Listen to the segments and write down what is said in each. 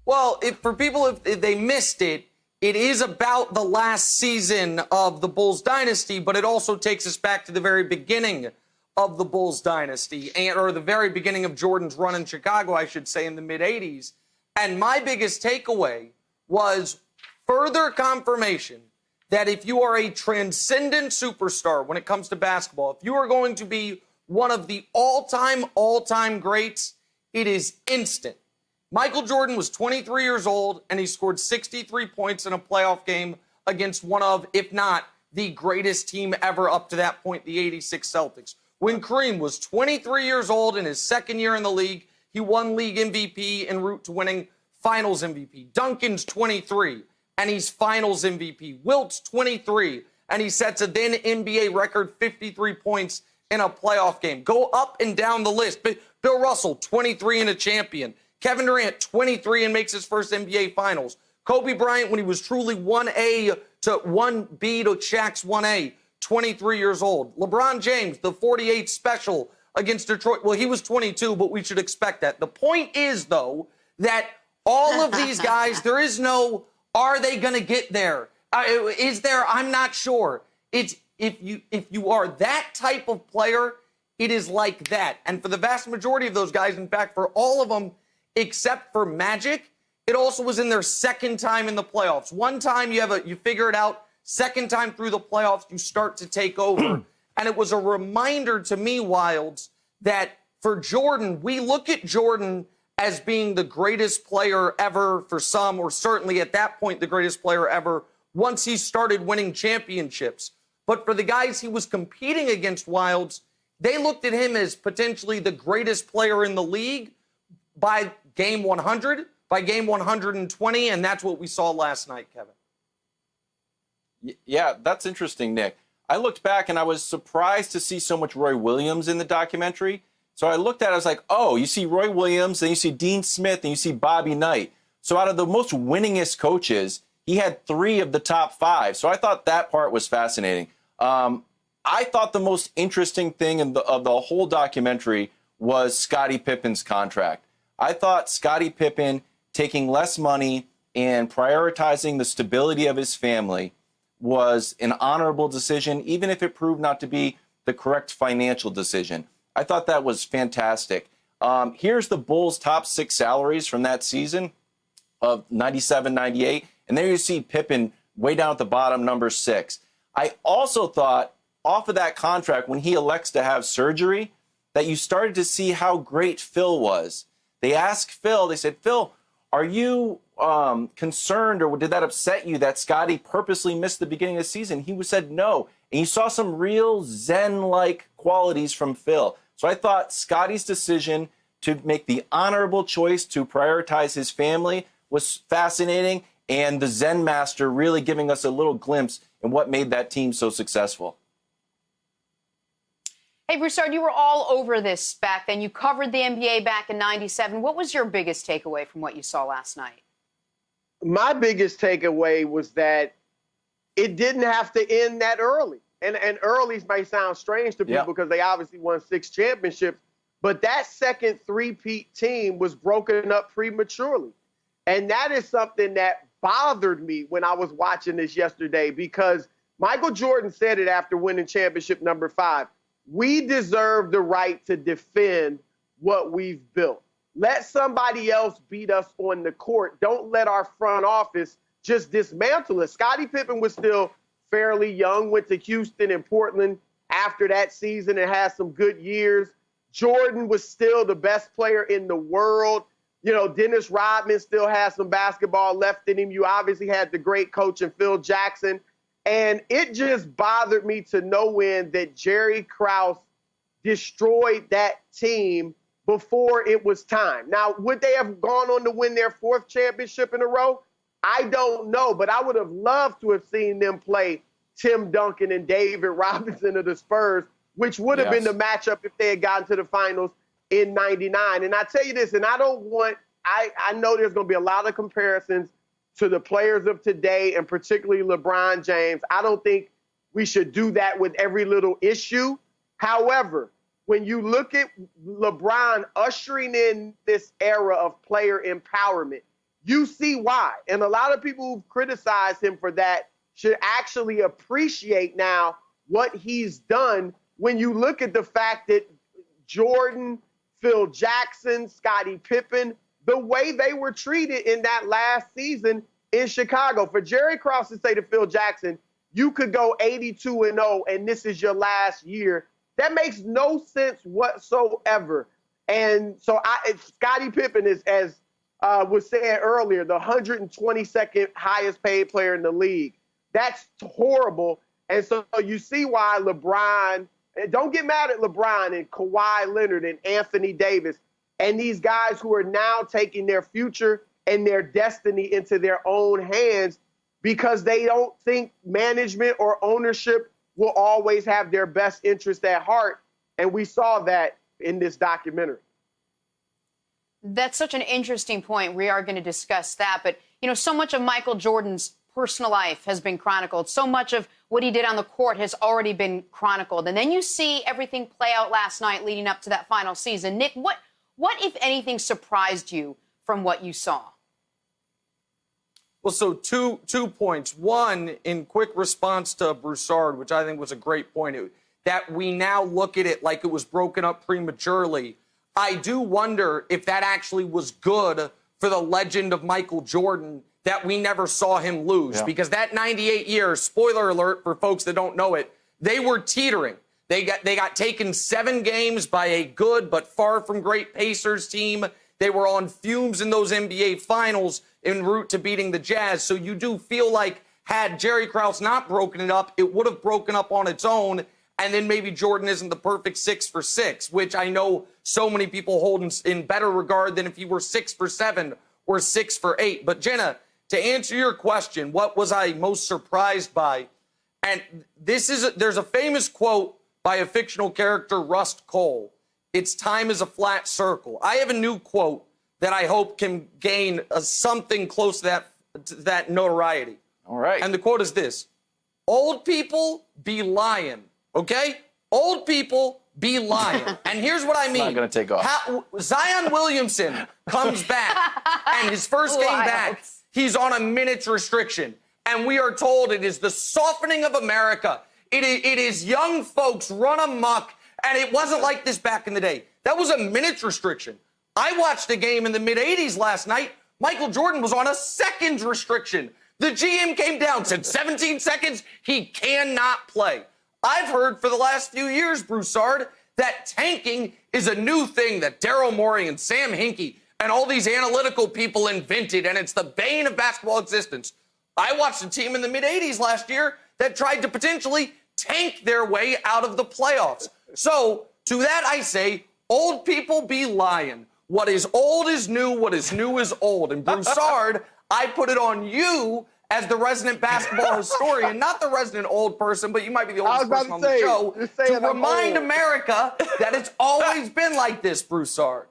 Well, for people, if they missed it, it is about the last season of the Bulls dynasty, but it also takes us back to the very beginning of the Bulls dynasty, or the very beginning of Jordan's run in Chicago, I should say, in the mid-'80s. And my biggest takeaway was further confirmation that if you are a transcendent superstar when it comes to basketball, if you are going to be one of the all-time greats, it is instant. Michael Jordan was 23 years old, and he scored 63 points in a playoff game against one of, if not, the greatest team ever up to that point, the '86 Celtics. When Kareem was 23 years old in his second year in the league, he won league MVP en route to winning finals MVP. Duncan's 23, and he's finals MVP. Wilt's 23, and he sets a then NBA record 53 points in a playoff game. Go up and down the list. Bill Russell, 23 and a champion. Kevin Durant, 23 and makes his first NBA Finals. Kobe Bryant, when he was truly 1A to 1B to Shaq's 1A, 23 years old. LeBron James, the 48 special against Detroit. Well, he was 22, but we should expect that. The point is, though, that all of these guys, there is no, are they going to get there? Is there? I'm not sure. It's if you are that type of player, it is like that. And for the vast majority of those guys, in fact, for all of them, except for Magic, it also was in their second time in the playoffs. One time you figure it out. Second time through the playoffs, you start to take over. And it was a reminder to me, Wildes, that for Jordan, we look at Jordan as being the greatest player ever for some, or certainly at that point, the greatest player ever once he started winning championships. But for the guys he was competing against, Wildes, they looked at him as potentially the greatest player in the league by game 100, by game 120, and that's what we saw last night, Kevin. Yeah, that's interesting, Nick. I looked back and I was surprised to see so much Roy Williams in the documentary. So I looked at it, I was like, oh, you see Roy Williams, then you see Dean Smith, and you see Bobby Knight. So out of the most winningest coaches, he had 3 of the top 5. So I thought that part was fascinating. I thought the most interesting thing of the whole documentary was Scottie Pippen's contract. I thought Scottie Pippen taking less money and prioritizing the stability of his family was an honorable decision, even if it proved not to be the correct financial decision. I thought that was fantastic. Here's the Bulls' top 6 salaries from that season of 97, 98. And there you see Pippen way down at the bottom, number 6. I also thought off of that contract, when he elects to have surgery, that you started to see how great Phil was. They asked Phil, they said, Phil, are you concerned, or did that upset you that Scottie purposely missed the beginning of the season? He said no. And you saw some real Zen-like qualities from Phil. So I thought Scottie's decision to make the honorable choice to prioritize his family was fascinating, and the Zen master really giving us a little glimpse in what made that team so successful. Hey, Broussard, you were all over this back then. You covered the NBA back in '97. What was your biggest takeaway from what you saw last night? My biggest takeaway was that it didn't have to end that early. And early might sound strange to people because they obviously won 6 championships. But that second three-peat team was broken up prematurely. And that is something that bothered me when I was watching this yesterday, because Michael Jordan said it after winning championship number 5. We deserve the right to defend what we've built. Let somebody else beat us on the court. Don't let our front office just dismantle it. Scottie Pippen was still fairly young, went to Houston and Portland after that season and had some good years. Jordan was still the best player in the world. You know, Dennis Rodman still has some basketball left in him. You obviously had the great coach in Phil Jackson. And it just bothered me to no end that Jerry Krause destroyed that team before it was time. Now, would they have gone on to win their 4th championship in a row? I don't know, but I would have loved to have seen them play Tim Duncan and David Robinson of the Spurs, which would have been the matchup if they had gotten to the finals in '99. And I tell you this, and I know there's going to be a lot of comparisons to the players of today, and particularly LeBron James. I don't think we should do that with every little issue. However, when you look at LeBron ushering in this era of player empowerment, you see why. And a lot of people who've criticized him for that should actually appreciate now what he's done when you look at the fact that Jordan, Phil Jackson, Scottie Pippen, the way they were treated in that last season in Chicago. For Jerry Krause to say to Phil Jackson, you could go 82-0 and this is your last year, that makes no sense whatsoever. And so Scottie Pippen is, as was said earlier, the 122nd highest paid player in the league. That's horrible. And so you see why LeBron, and don't get mad at LeBron and Kawhi Leonard and Anthony Davis and these guys who are now taking their future and their destiny into their own hands because they don't think management or ownership will always have their best interest at heart. And we saw that in this documentary. That's such an interesting point. We are going to discuss that. But, so much of Michael Jordan's personal life has been chronicled. So much of what he did on the court has already been chronicled. And then you see everything play out last night leading up to that final season. Nick, what if anything, surprised you from what you saw? Well, so two points. One, in quick response to Broussard, which I think was a great point, that we now look at it like it was broken up prematurely. I do wonder if that actually was good for the legend of Michael Jordan, that we never saw him lose. Because that 98 years, spoiler alert for folks that don't know it, they were teetering. They got taken 7 games by a good but far from great Pacers team. They were on fumes in those NBA finals en route to beating the Jazz. So you do feel like had Jerry Krause not broken it up, it would have broken up on its own. And then maybe Jordan isn't the perfect 6 for 6, which I know so many people hold in better regard than if he were 6 for 7 or 6 for 8. But Jenna, to answer your question, what was I most surprised by? And there's a famous quote by a fictional character, Rust Cole. It's time is a flat circle. I have a new quote that I hope can gain something close to that notoriety. All right. And the quote is this: old people be lying, okay? Old people be lying. And here's what I mean. It's not going to take off. Zion Williamson comes back, and his first game back, he's on a minutes restriction. And we are told it is the softening of America. It is young folks run amok, and it wasn't like this back in the day. That was a minutes restriction. I watched a game in the mid-'80s last night. Michael Jordan was on a seconds restriction. The GM came down, said 17 seconds, he cannot play. I've heard for the last few years, Broussard, that tanking is a new thing that Daryl Morey and Sam Hinkie and all these analytical people invented, and it's the bane of basketball existence. I watched a team in the mid-'80s last year that tried to potentially tank their way out of the playoffs. So, to that I say, old people be lying. What is old is new, what is new is old. And Broussard, I put it on you as the resident basketball historian, not the resident old person, but you might be the oldest person on the show, to remind America that it's always been like this, Broussard.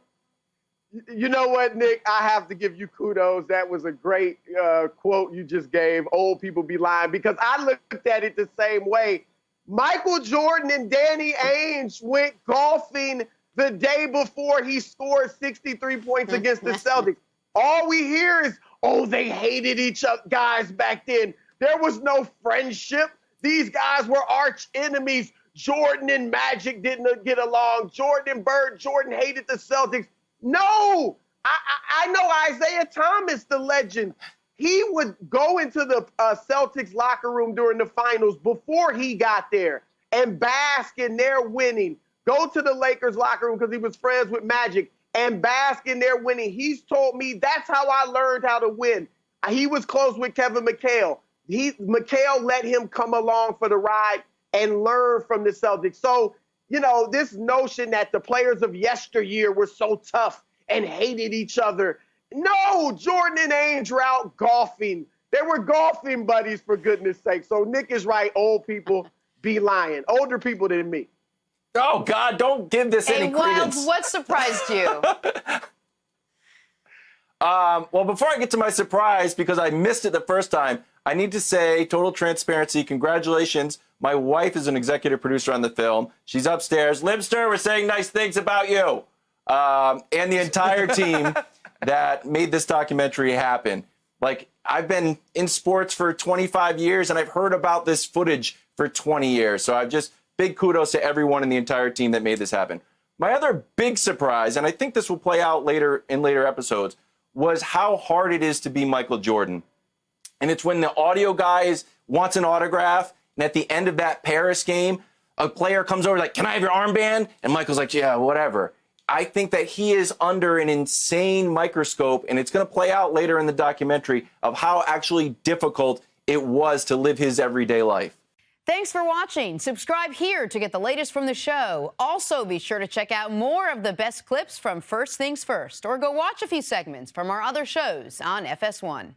You know what, Nick? I have to give you kudos. That was a great quote you just gave. Old people be lying, because I looked at it the same way. Michael Jordan and Danny Ainge went golfing the day before he scored 63 points against the Celtics. All we hear is, oh, they hated each other, guys, back then. There was no friendship. These guys were arch enemies. Jordan and Magic didn't get along. Jordan and Bird, Jordan hated the Celtics. No, I know Isaiah Thomas, the legend. He would go into the Celtics locker room during the finals before he got there and bask in their winning. Go to the Lakers locker room because he was friends with Magic and bask in their winning. He's told me that's how I learned how to win. He was close with Kevin McHale. McHale let him come along for the ride and learn from the Celtics. So, this notion that the players of yesteryear were so tough and hated each other. No, Jordan and Ainge were out golfing. They were golfing buddies, for goodness sake. So Nick is right. Old people be lying. Older people than me. Oh, God, don't give this any credence. Wildes, what surprised you? Well, before I get to my surprise, because I missed it the first time, I need to say, total transparency, congratulations. My wife is an executive producer on the film. She's upstairs. Libster, we're saying nice things about you. And the entire team. that made this documentary happen. Like, I've been in sports for 25 years, and I've heard about this footage for 20 years. So I've just big kudos to everyone in the entire team that made this happen. My other big surprise, and I think this will play out later in later episodes, was how hard it is to be Michael Jordan. And it's when the audio guy wants an autograph, and at the end of that Paris game, a player comes over like, "Can I have your armband?" And Michael's like, "Yeah, whatever." I think that he is under an insane microscope, and it's going to play out later in the documentary of how actually difficult it was to live his everyday life. Thanks for watching. Subscribe here to get the latest from the show. Also, be sure to check out more of the best clips from First Things First, or go watch a few segments from our other shows on FS1.